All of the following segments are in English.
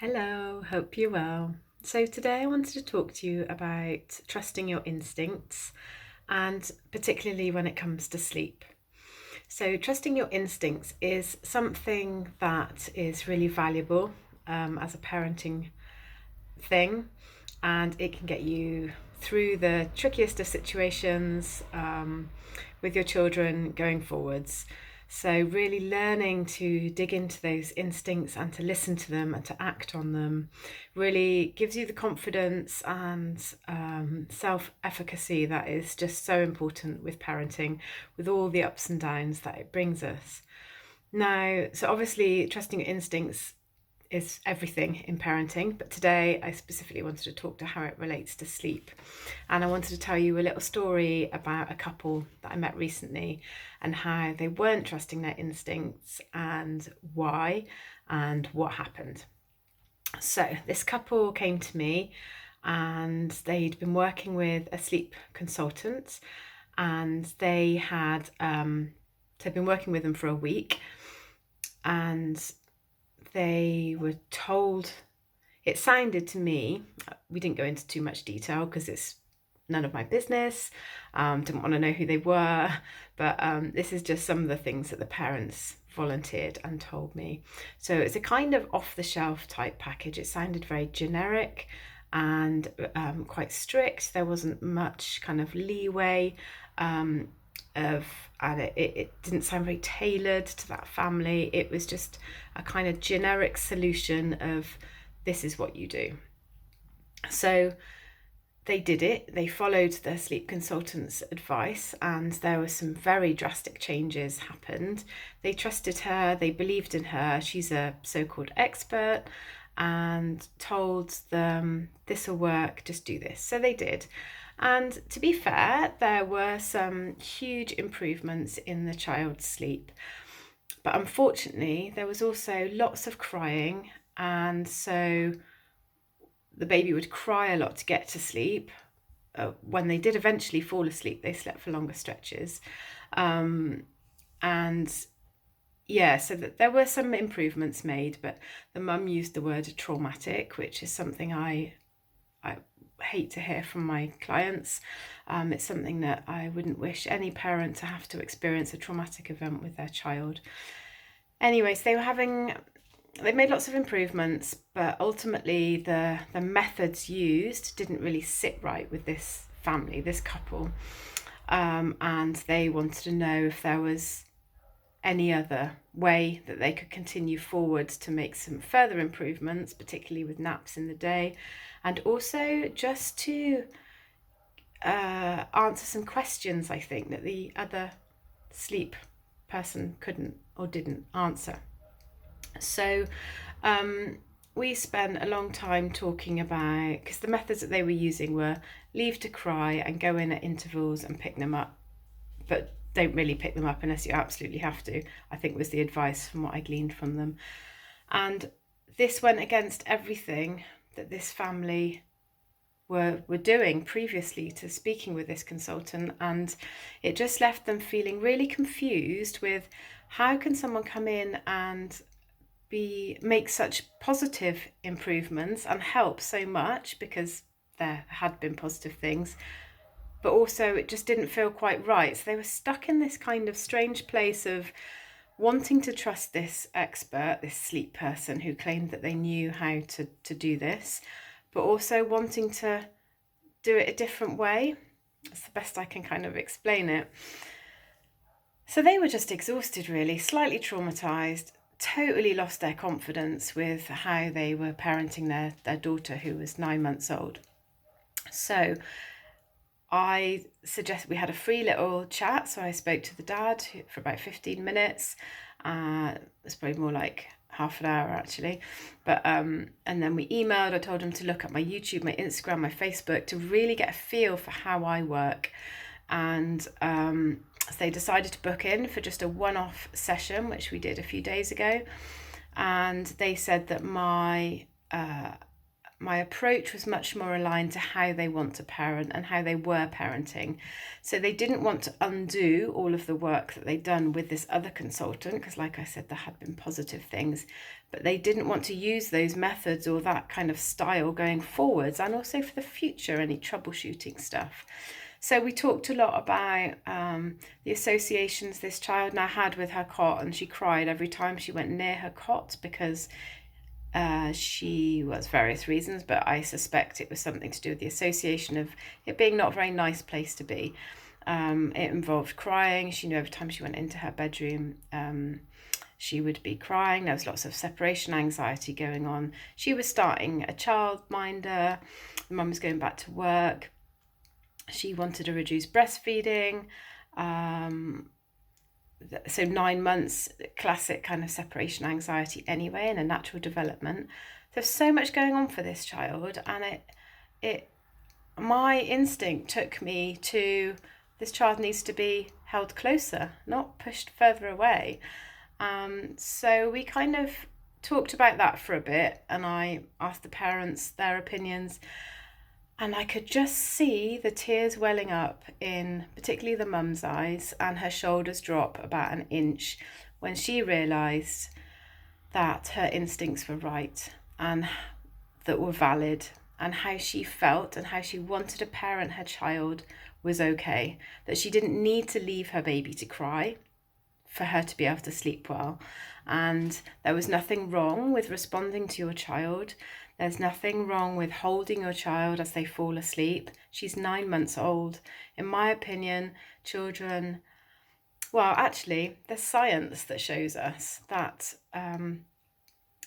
Hello, hope you're well. So, today I wanted to talk to you about trusting your instincts and particularly when it comes to sleep. So, trusting your instincts is something that is really valuable as a parenting thing, and it can get you through the trickiest of situations with your children going forwards. So, really learning to dig into those instincts and to listen to them and to act on them really gives you the confidence and self efficacy that is just so important with parenting, with all the ups and downs that it brings us. Now, so obviously, trusting your instincts is everything in parenting, but today I specifically wanted to talk to how it relates to sleep. And I wanted to tell you a little story about a couple that I met recently and how they weren't trusting their instincts and why and what happened. So, this couple came to me and they'd been working with a sleep consultant and they'd been working with them for a week, and they were told, it sounded to me, we didn't go into too much detail because it's none of my business, didn't want to know who they were, but this is just some of the things that the parents volunteered and told me. So it's a kind of off-the-shelf type package. It sounded very generic and quite strict. There wasn't much kind of leeway and it didn't sound very tailored to that family. It was just a kind of generic solution of this is what you do. So they did it. They followed their sleep consultant's advice, and there were some very drastic changes happened. They trusted her, they believed in her. She's a so-called expert, and told them this will work, just do this. So they did. And to be fair, there were some huge improvements in the child's sleep. But unfortunately, there was also lots of crying. And so the baby would cry a lot to get to sleep. When they did eventually fall asleep, they slept for longer stretches. And yeah, so that there were some improvements made, but the mum used the word traumatic, which is something I hate to hear from my clients. It's something that I wouldn't wish any parent to have to experience, a traumatic event with their child. Anyways, they made lots of improvements, but ultimately the methods used didn't really sit right with this family, this couple. And they wanted to know if there was any other way that they could continue forward to make some further improvements, particularly with naps in the day, and also just to answer some questions, I think, that the other sleep person couldn't or didn't answer. So we spent a long time talking about, because the methods that they were using were leave to cry and go in at intervals and pick them up, but don't really pick them up unless you absolutely have to, I think was the advice from what I gleaned from them. And this went against everything that this family were doing previously to speaking with this consultant, and it just left them feeling really confused with how can someone come in and make such positive improvements and help so much, because there had been positive things, but also it just didn't feel quite right. So they were stuck in this kind of strange place of wanting to trust this expert, this sleep person who claimed that they knew how to do this, but also wanting to do it a different way. That's the best I can kind of explain it. So they were just exhausted, really, slightly traumatized, totally lost their confidence with how they were parenting their daughter, who was 9 months old. So I suggested we had a free little chat. So I spoke to the dad for about 15 minutes. It's probably more like half an hour actually. But and then we emailed. I told him to look at my YouTube, my Instagram, my Facebook to really get a feel for how I work. And so they decided to book in for just a one-off session, which we did a few days ago. And they said that my my approach was much more aligned to how they want to parent and how they were parenting. So they didn't want to undo all of the work that they'd done with this other consultant, because like I said, there had been positive things, but they didn't want to use those methods or that kind of style going forwards, and also for the future, any troubleshooting stuff. So we talked a lot about the associations this child now had with her cot, and she cried every time she went near her cot because she was various reasons, but I suspect it was something to do with the association of it being not a very nice place to be. It involved crying. She knew every time she went into her bedroom, she would be crying. There was lots of separation anxiety going on. She was starting a childminder. The mum was going back to work. She wanted to reduce breastfeeding. So 9 months, classic kind of separation anxiety anyway, and a natural development. There's so much going on for this child, and my instinct took me to, this child needs to be held closer, not pushed further away. So we kind of talked about that for a bit, and I asked the parents their opinions, and I could just see the tears welling up in particularly the mum's eyes, and her shoulders drop about an inch when she realised that her instincts were right and that were valid, and how she felt and how she wanted to parent her child was okay, that she didn't need to leave her baby to cry for her to be able to sleep well. And there was nothing wrong with responding to your child. There's nothing wrong with holding your child as they fall asleep. She's 9 months old. In my opinion, children, well, actually, there's science that shows us that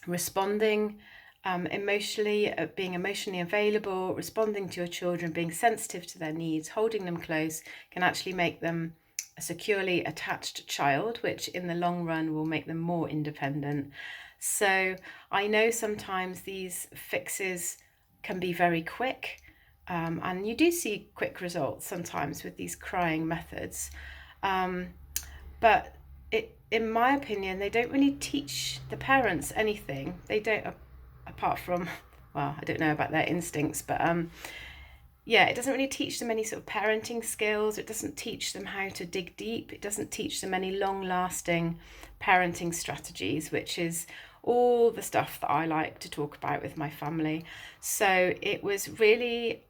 responding emotionally, being emotionally available, responding to your children, being sensitive to their needs, holding them close, can actually make them a securely attached child, which in the long run will make them more independent. So I know sometimes these fixes can be very quick, and you do see quick results sometimes with these crying methods, but in my opinion, they don't really teach the parents anything. They don't, apart from, well, I don't know about their instincts, but yeah, it doesn't really teach them any sort of parenting skills. It doesn't teach them how to dig deep. It doesn't teach them any long-lasting parenting strategies, which is all the stuff that I like to talk about with my family. So it was really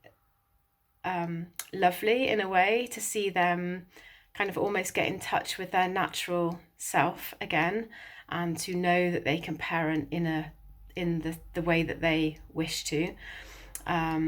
lovely in a way to see them kind of almost get in touch with their natural self again, and to know that they can parent in the way that they wish to.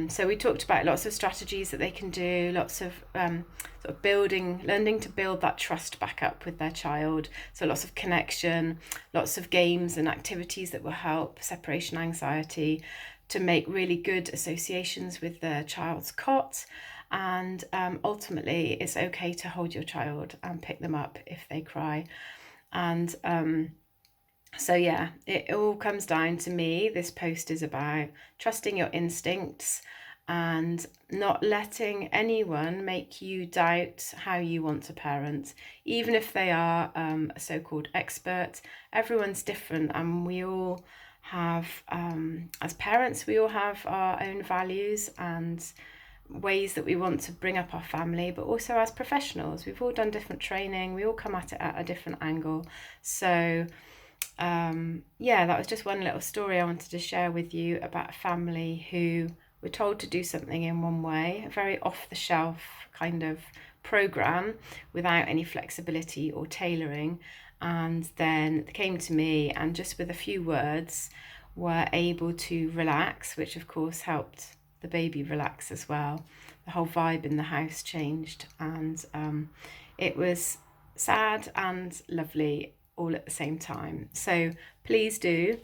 So we talked about lots of strategies that they can do, lots of sort of learning to build that trust back up with their child. So lots of connection, lots of games and activities that will help separation anxiety, to make really good associations with their child's cot. And ultimately, it's okay to hold your child and pick them up if they cry. And so yeah, it all comes down to me. This post is about trusting your instincts and not letting anyone make you doubt how you want to parent, even if they are a so-called expert. Everyone's different, and we all have, as parents, we all have our own values and ways that we want to bring up our family, but also as professionals, we've all done different training. We all come at it at a different angle. So yeah, that was just one little story I wanted to share with you about a family who were told to do something in one way, a very off-the-shelf kind of program without any flexibility or tailoring, and then they came to me and just with a few words were able to relax, which of course helped the baby relax as well. The whole vibe in the house changed, and it was sad and lovely all at the same time. So please do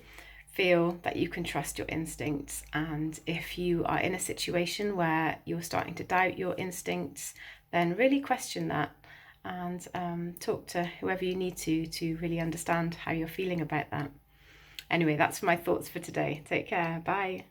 feel that you can trust your instincts, and if you are in a situation where you're starting to doubt your instincts, then really question that and talk to whoever you need to really understand how you're feeling about that. Anyway, that's my thoughts for today. Take care. Bye.